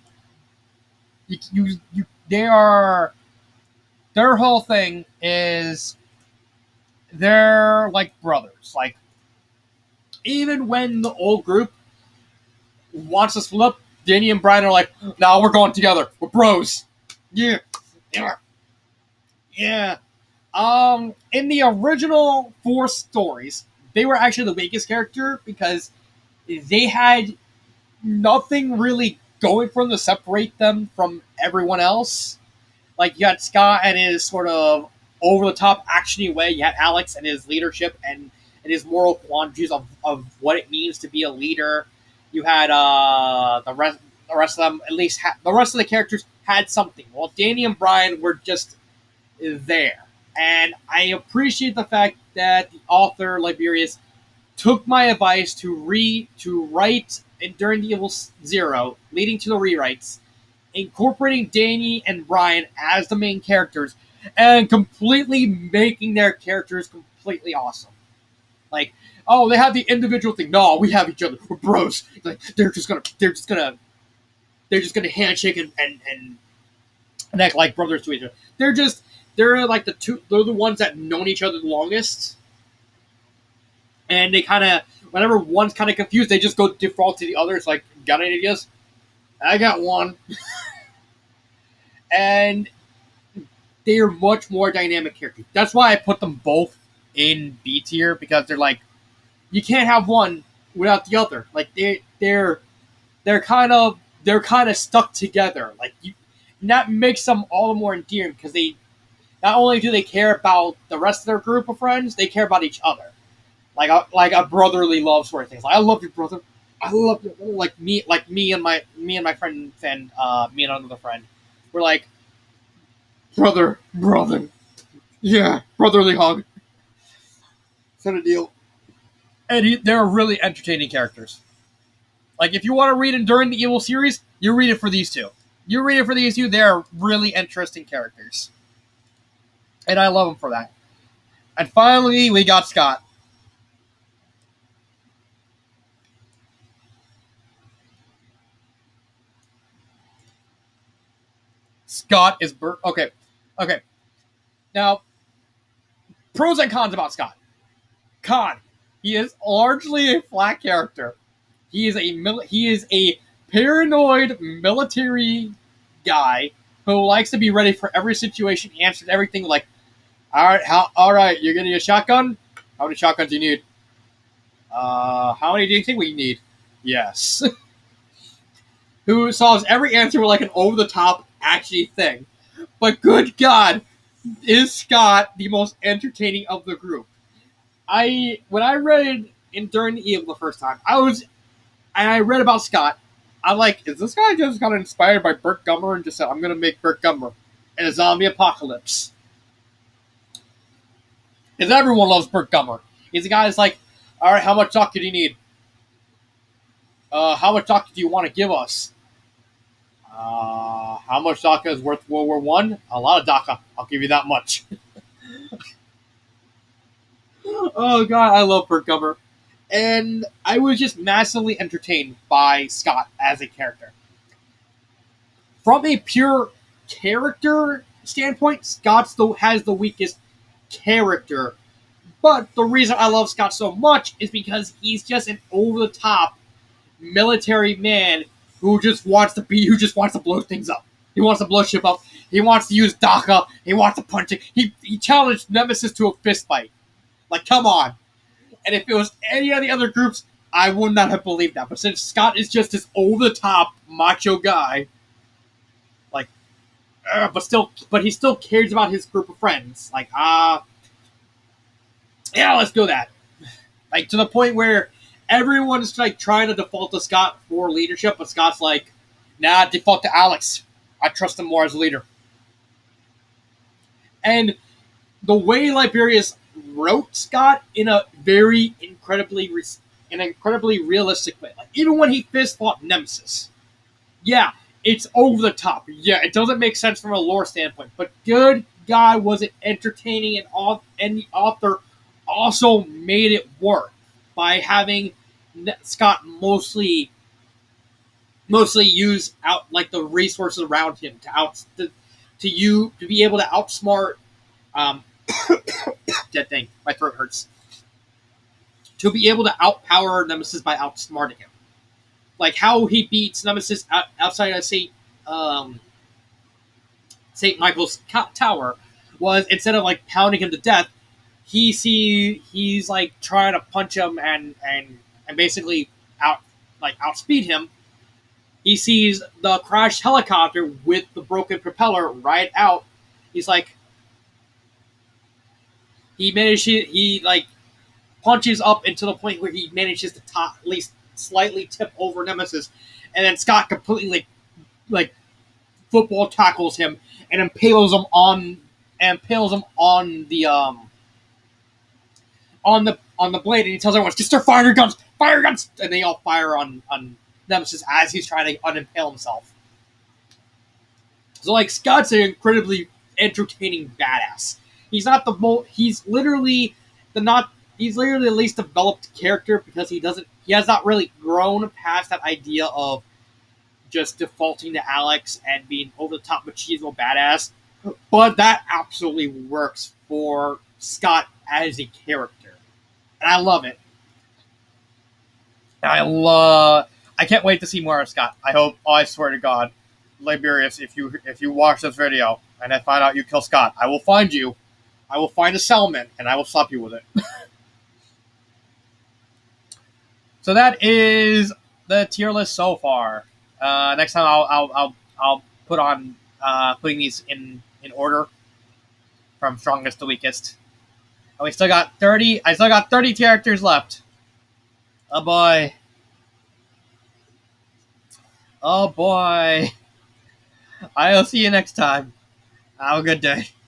They are. Their whole thing is they're like brothers. Like, even when the old group wants to split up, Danny and Brian are like, "No, we're going together. We're bros." Yeah. In the original 4 stories, they were actually the weakest character because they had nothing really going for them to separate them from everyone else. Like, you had Scott and his sort of over-the-top actiony way. You had Alex and his leadership and his moral quandaries of what it means to be a leader. You had the rest of them, at least the rest of the characters had something. Well, Danny and Brian were just there. And I appreciate the fact that the author, Liberius, took my advice to write Enduring the Evil 0, leading to the rewrites, incorporating Danny and Brian as the main characters, and completely making their characters completely awesome. Like, oh, they have the individual thing. No, we have each other. We're bros. Like, they're just gonna handshake and act like brothers to each other. They're like they're the ones that known each other the longest. And they kind of, whenever one's kind of confused, they just go default to the other. It's like, got any ideas? I got one. And they are much more dynamic characters. That's why I put them both in B tier, because they're like, you can't have one without the other. Like, they're kind of stuck together. Like, and that makes them all the more endearing, because they not only do they care about the rest of their group of friends, they care about each other. Like a brotherly love sort of thing. Like, I love you, brother. I love you. Like me and my friend and me and another friend. We're like, brother, yeah, brotherly hug. Sort of deal. And they're really entertaining characters. Like, if you want to read Enduring the Evil series, you read it for these two. They're really interesting characters. And I love them for that. And finally, we got Scott. Scott is okay. Now, pros and cons about Scott. Con: he is largely a flat character. He is a paranoid military guy who likes to be ready for every situation. He answers everything like, "All right, you're getting a shotgun? How many shotguns do you need? How many do you think we need?" Yes. Who solves every answer with like an over-the-top actiony thing. But good God, is Scott the most entertaining of the group? When I read Enduring the Evil the first time, I read about Scott. I'm like, is this guy just kind of inspired by Burt Gummer and just said, I'm going to make Burt Gummer in a zombie apocalypse? Because everyone loves Burt Gummer. He's the guy that's like, all right, how much DACA do you need? How much DACA do you want to give us? How much DACA is worth World War One? A lot of DACA. I'll give you that much. Oh God, I love Burt Gummer. and I was just massively entertained by Scott as a character. From a pure character standpoint, has the weakest character. But the reason I love Scott so much is because he's just an over the top military man who just wants to blow things up. He wants to blow ship up. He wants to use DACA. He wants to punch it. He challenged Nemesis to a fist fight. Like, come on. And if it was any of the other groups, I would not have believed that. But since Scott is just this over the top macho guy, like, but he still cares about his group of friends. Like, yeah, let's do that. Like, to the point where everyone's like trying to default to Scott for leadership, but Scott's like, nah, default to Alex. I trust him more as a leader. And the way Liberius wrote Scott in a very incredibly realistic way. Like, even when he fist fought Nemesis, yeah, it's over the top. Yeah, it doesn't make sense from a lore standpoint, but good God, was it entertaining, and the author also made it work by having Scott mostly use out like the resources around him to be able to outsmart that thing. My throat hurts. To be able to outpower Nemesis by outsmarting him, like how he beats Nemesis outside of St. Michael's Tower, was instead of like pounding him to death, he's like trying to punch him and basically outspeed him. He sees the crashed helicopter with the broken propeller right out. He's like, he punches up until the point where he manages to at least slightly tip over Nemesis, and then Scott completely like football tackles him and impales him on the blade, and he tells everyone, just start firing your guns, and they all fire on Nemesis as he's trying to unimpale himself. So like Scott's an incredibly entertaining badass. He's not the he's literally the least developed character because he has not really grown past that idea of just defaulting to Alex and being over the top machismo badass. But that absolutely works for Scott as a character. And I love it. I can't wait to see more of Scott. I swear to God, Liberius, if you watch this video and I find out you kill Scott, I will find you. I will find a settlement and I will slap you with it. So that is the tier list so far. Next time I'll put on putting these in order from strongest to weakest. And we still got 30. I still got 30 characters left. Oh boy. Oh boy. I'll see you next time. Have a good day.